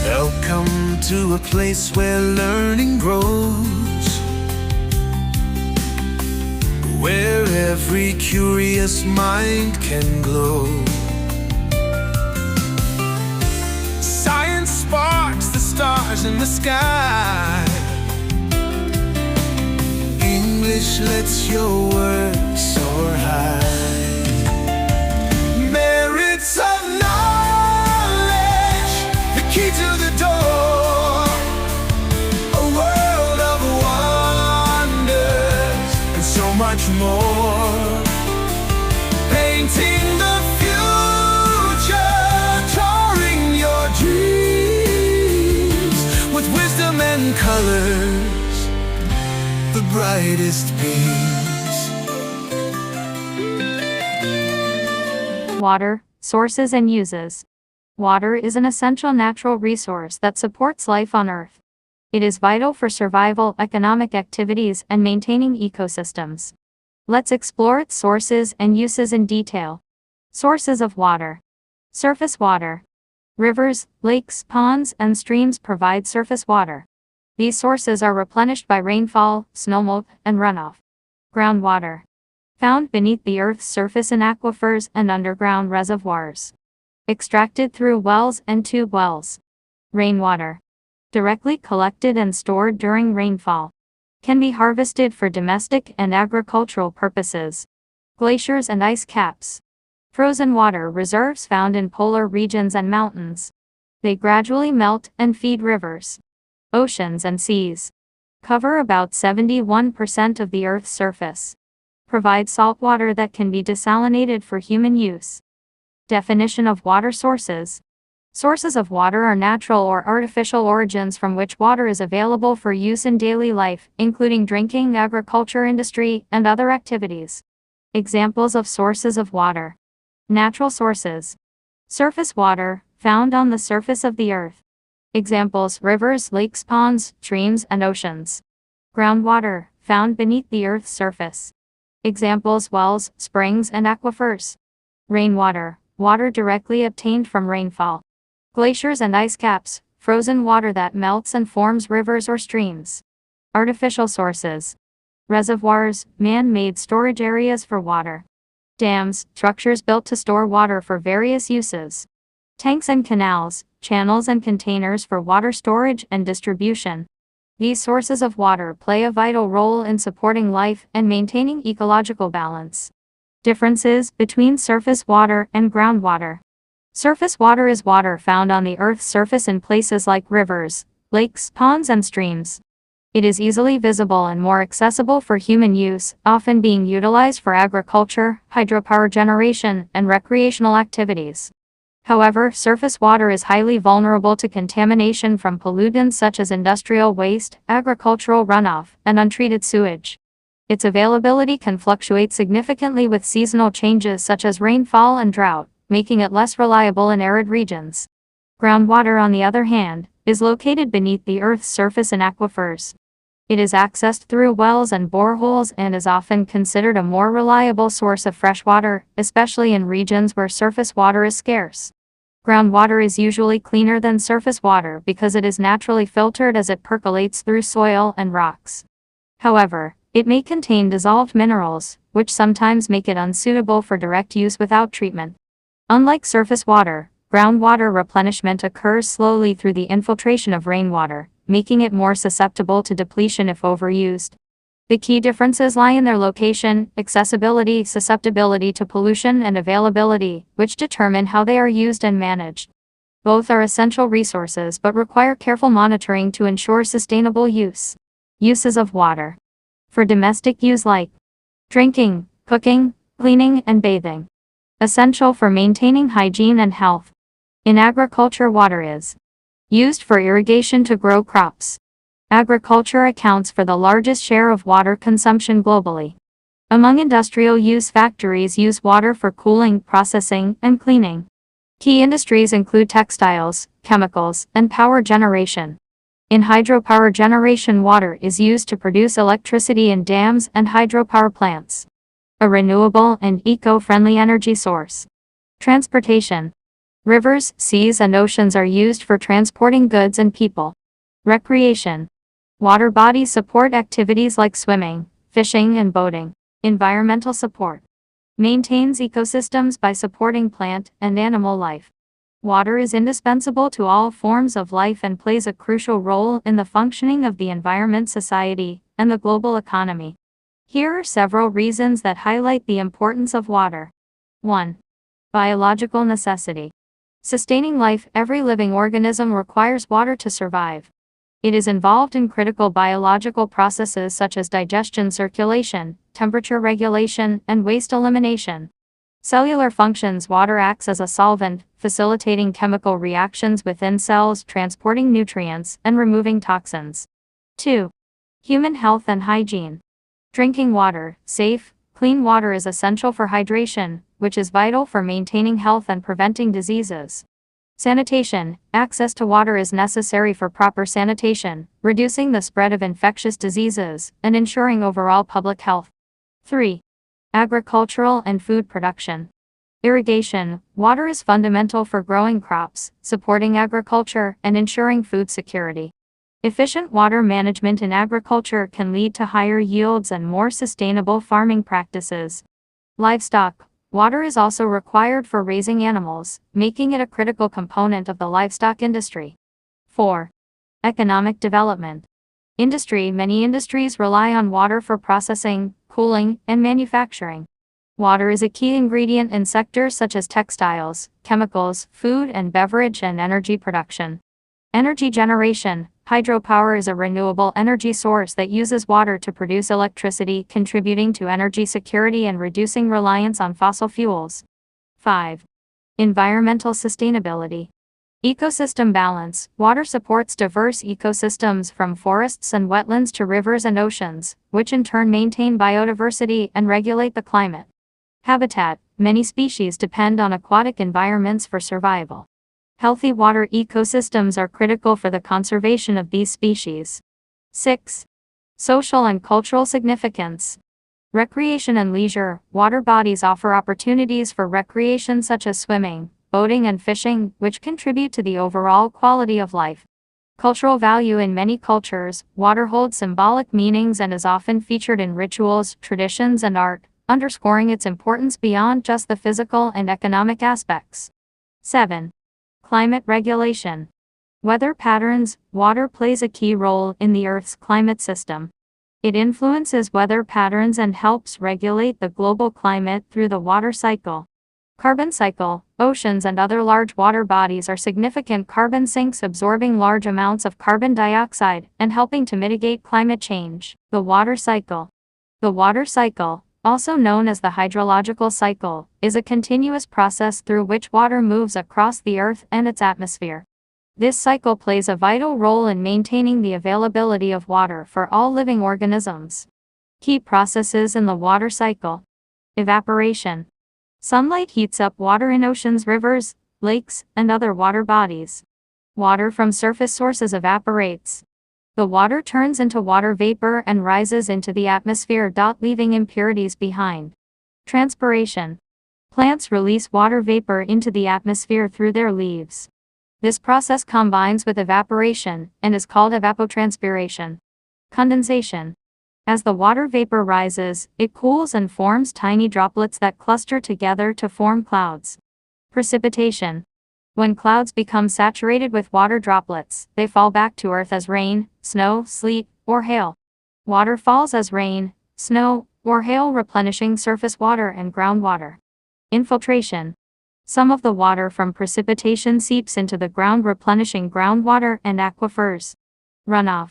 Welcome to a place where learning grows, where every curious mind can glow. Science sparks the stars in the sky. English lets your words soar high. Merits of knowledge, the key to the door. A world of wonders and so much more. Painting the future, drawing your dreams with wisdom and colors, the brightest beams. Water, sources and uses. Water is an essential natural resource that supports life on Earth. It is vital for survival, economic activities, and maintaining ecosystems. Let's explore its sources and uses in detail. Sources of water. Surface water. Rivers, lakes, ponds, and streams provide surface water. These sources are replenished by rainfall, snowmelt, and runoff. Groundwater. Found beneath the Earth's surface in aquifers and underground reservoirs. Extracted through wells and tube wells. Rainwater. Directly collected and stored during rainfall. Can be harvested for domestic and agricultural purposes. Glaciers and ice caps. Frozen water reserves found in polar regions and mountains. They gradually melt and feed rivers. Oceans and seas. Cover about 71% of the Earth's surface. Provide salt water that can be desalinated for human use. Definition of water sources. Sources of water are natural or artificial origins from which water is available for use in daily life, including drinking, agriculture, industry, and other activities. Examples of sources of water. Natural sources. Surface water, found on the surface of the Earth. Examples: rivers, lakes, ponds, streams, and oceans. Groundwater, found beneath the Earth's surface. Examples: wells, springs, and aquifers. Rainwater, water directly obtained from rainfall. Glaciers and ice caps, frozen water that melts and forms rivers or streams. Artificial sources. Reservoirs, man-made storage areas for water. Dams, structures built to store water for various uses. Tanks and canals, channels and containers for water storage and distribution. These sources of water play a vital role in supporting life and maintaining ecological balance. Differences between surface water and groundwater. Surface water is water found on the Earth's surface in places like rivers, lakes, ponds, and streams. It is easily visible and more accessible for human use, often being utilized for agriculture, hydropower generation, and recreational activities. However, surface water is highly vulnerable to contamination from pollutants such as industrial waste, agricultural runoff, and untreated sewage. Its availability can fluctuate significantly with seasonal changes such as rainfall and drought, making it less reliable in arid regions. Groundwater, on the other hand, is located beneath the Earth's surface in aquifers. It is accessed through wells and boreholes and is often considered a more reliable source of fresh water, especially in regions where surface water is scarce. Groundwater is usually cleaner than surface water because it is naturally filtered as it percolates through soil and rocks. However, it may contain dissolved minerals, which sometimes make it unsuitable for direct use without treatment. Unlike surface water, groundwater replenishment occurs slowly through the infiltration of rainwater, making it more susceptible to depletion if overused. The key differences lie in their location, accessibility, susceptibility to pollution, and availability, which determine how they are used and managed. Both are essential resources but require careful monitoring to ensure sustainable use. Uses of water. For domestic use like drinking, cooking, cleaning, and bathing. Essential for maintaining hygiene and health. In agriculture, water is used for irrigation to grow crops. Agriculture accounts for the largest share of water consumption globally. Among industrial use, factories use water for cooling, processing, and cleaning. Key industries include textiles, chemicals, and power generation. In hydropower generation, water is used to produce electricity in dams and hydropower plants. A renewable and eco-friendly energy source. Transportation. Rivers, seas, and oceans are used for transporting goods and people. Recreation. Water bodies support activities like swimming, fishing, and boating. Environmental support. Maintains ecosystems by supporting plant and animal life. Water is indispensable to all forms of life and plays a crucial role in the functioning of the environment, society, and the global economy. Here are several reasons that highlight the importance of water. 1. Biological necessity. Sustaining life, every living organism requires water to survive. It is involved in critical biological processes such as digestion, circulation, temperature regulation, and waste elimination. Cellular functions. Water acts as a solvent, facilitating chemical reactions within cells, transporting nutrients, and removing toxins. 2. Human health and hygiene. Drinking water, safe, clean water is essential for hydration, which is vital for maintaining health and preventing diseases. Sanitation. Access to water is necessary for proper sanitation, reducing the spread of infectious diseases, and ensuring overall public health. 3. Agricultural and food production. Irrigation. Water is fundamental for growing crops, supporting agriculture, and ensuring food security. Efficient water management in agriculture can lead to higher yields and more sustainable farming practices. Livestock. Water is also required for raising animals, making it a critical component of the livestock industry. 4. Economic development. Industry. Many industries rely on water for processing, cooling, and manufacturing. Water is a key ingredient in sectors such as textiles, chemicals, food and beverage, and energy production. Energy generation. Hydropower is a renewable energy source that uses water to produce electricity, contributing to energy security and reducing reliance on fossil fuels. 5. Environmental sustainability. Ecosystem balance. Water supports diverse ecosystems from forests and wetlands to rivers and oceans, which in turn maintain biodiversity and regulate the climate. Habitat. Many species depend on aquatic environments for survival. Healthy water ecosystems are critical for the conservation of these species. 6. Social and cultural significance. Recreation and leisure. Water bodies offer opportunities for recreation such as swimming, boating, and fishing, which contribute to the overall quality of life. Cultural value. In many cultures, water holds symbolic meanings and is often featured in rituals, traditions, and art, underscoring its importance beyond just the physical and economic aspects. 7. Climate regulation. Weather patterns. Water plays a key role in the Earth's climate system. It influences weather patterns and helps regulate the global climate through the water cycle. Carbon cycle. Oceans and other large water bodies are significant carbon sinks, absorbing large amounts of carbon dioxide and helping to mitigate climate change. The water cycle. The water cycle, also known as the hydrological cycle, is a continuous process through which water moves across the Earth and its atmosphere. This cycle plays a vital role in maintaining the availability of water for all living organisms. Key processes in the water cycle. Evaporation. Sunlight heats up water in oceans, rivers, lakes, and other water bodies. Water from surface sources evaporates. The water turns into water vapor and rises into the atmosphere, leaving impurities behind. Transpiration. Plants release water vapor into the atmosphere through their leaves. This process combines with evaporation and is called evapotranspiration. Condensation. As the water vapor rises, it cools and forms tiny droplets that cluster together to form clouds. Precipitation. When clouds become saturated with water droplets, they fall back to Earth as rain, snow, sleet, or hail. Water falls as rain, snow, or hail, replenishing surface water and groundwater. Infiltration. Some of the water from precipitation seeps into the ground, replenishing groundwater and aquifers. Runoff.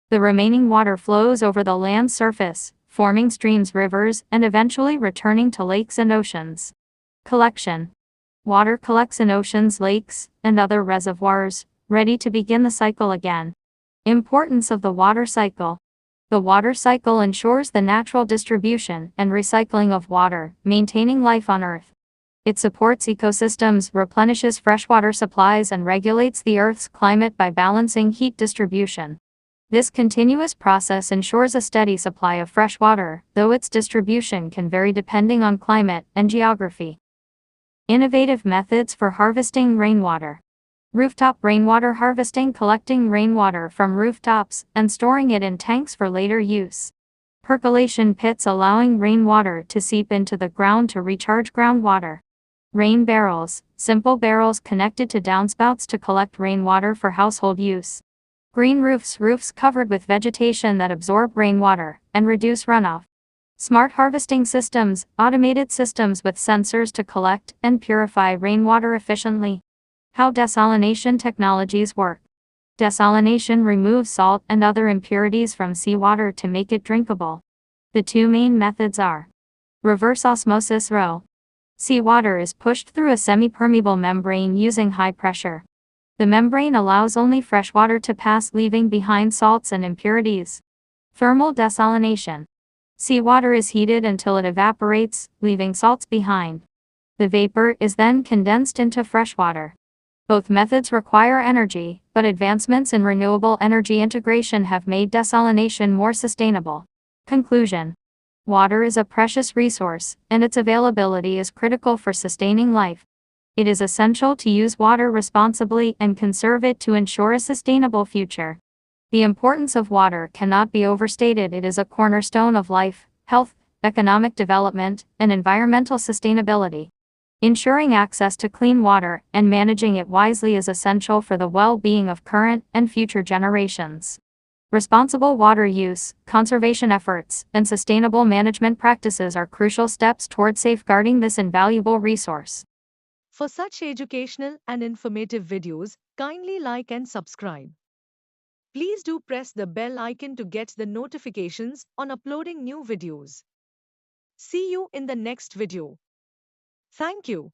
The remaining water flows over the land surface, forming streams, rivers, and eventually returning to lakes and oceans. Collection. Water collects in oceans, lakes, and other reservoirs, ready to begin the cycle again. Importance of the water cycle. The water cycle ensures the natural distribution and recycling of water, maintaining life on Earth. It supports ecosystems, replenishes freshwater supplies, and regulates the Earth's climate by balancing heat distribution. This continuous process ensures a steady supply of fresh water, though its distribution can vary depending on climate and geography. Innovative methods for harvesting rainwater. Rooftop rainwater harvesting, collecting rainwater from rooftops and storing it in tanks for later use. Percolation pits, allowing rainwater to seep into the ground to recharge groundwater. Rain barrels, simple barrels connected to downspouts to collect rainwater for household use. Green roofs, roofs covered with vegetation that absorb rainwater and reduce runoff. Smart harvesting systems, automated systems with sensors to collect and purify rainwater efficiently. How desalination technologies work. Desalination removes salt and other impurities from seawater to make it drinkable. The two main methods are reverse osmosis (RO). Seawater is pushed through a semi-permeable membrane using high pressure. The membrane allows only fresh water to pass, leaving behind salts and impurities. Thermal desalination. Seawater is heated until it evaporates, leaving salts behind. The vapor is then condensed into fresh water. Both methods require energy, but advancements in renewable energy integration have made desalination more sustainable. Conclusion. Water is a precious resource, and its availability is critical for sustaining life. It is essential to use water responsibly and conserve it to ensure a sustainable future. The importance of water cannot be overstated. It is a cornerstone of life, health, economic development, and environmental sustainability. Ensuring access to clean water and managing it wisely is essential for the well-being of current and future generations. Responsible water use, conservation efforts, and sustainable management practices are crucial steps toward safeguarding this invaluable resource. For such educational and informative videos, kindly like and subscribe. Please do press the bell icon to get the notifications on uploading new videos. See you in the next video. Thank you.